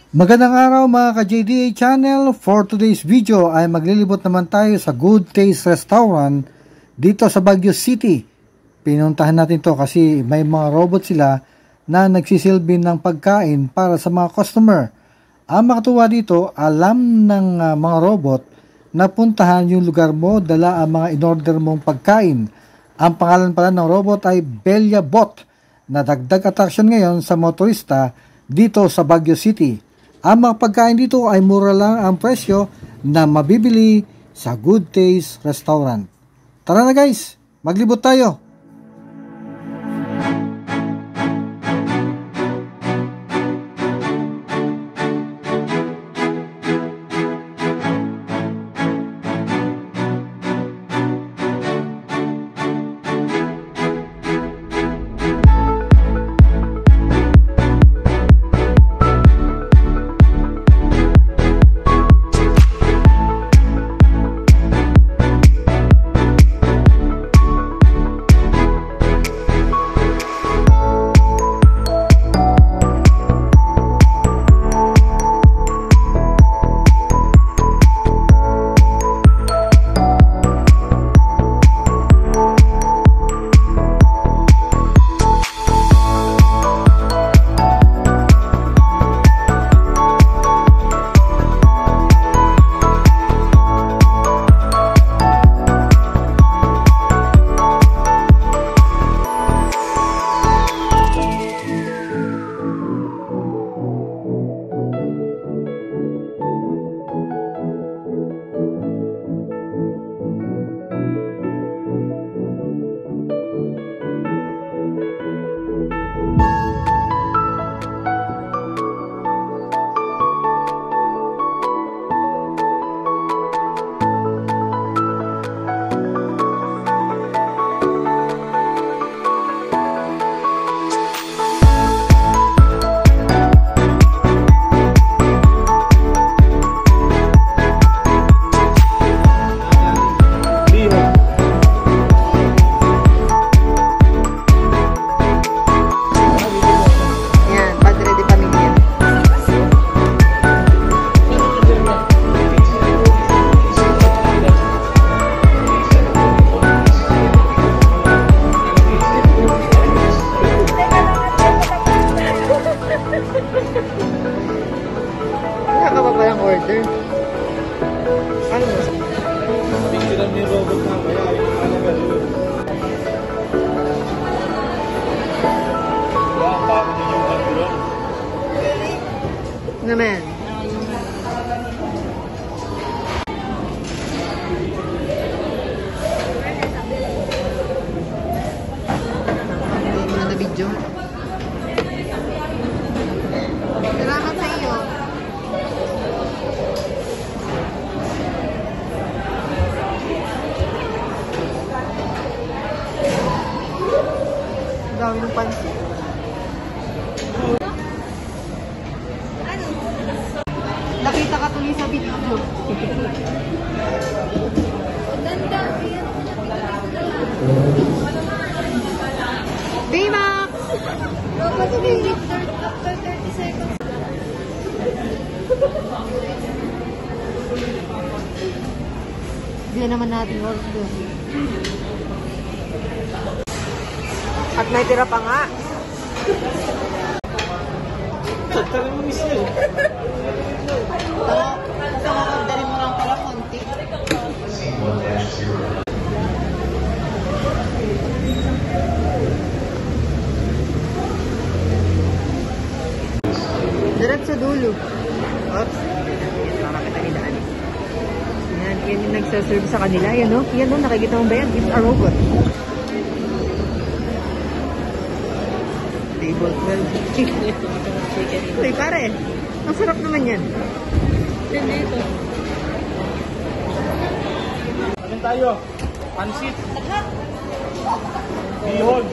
Magandang araw mga ka-JDA channel. For today's video ay maglilibot naman tayo sa Good Taste Restaurant dito sa Baguio City. Pinuntahan natin to kasi may mga robot sila na nagsisilbi ng pagkain para sa mga customer. Ang makatuwa dito, alam ng mga robot na puntahan yung lugar mo, dala ang mga in-order mong pagkain. Ang pangalan pala ng robot ay Belia Bot na dagdag attraction ngayon sa motorista dito sa Baguio City. Ang mga pagkain dito ay mura lang ang presyo na mabibili sa Good Taste Restaurant. Tara na guys, maglibot tayo! Wala ka pa palang order? Ano mo? Picturean ni robot na kaya yung alaga doon. Wala ang bago din yung doon. Naman. Hindi mo na video. Salamat sa iyo. Ang dami ng pansit. Nakita ka tuloy sa video. Baymax! Robot will leave after 30 seconds. Hindi naman natin order. At may tira pa nga. Tara mo miss yun. Pero, gusto mo orderin mo lang pala konti. Diret sa dulo. Oops. Baka kita nilaan. Yan, yan yung nagsaserve sa kanila. Yan o. Yan o, nakikita mo ba yan? It's a robot. Table 12. Uy, pare. Ang sarap naman yan. Dito. Ano tayo? Pansit. Bihon.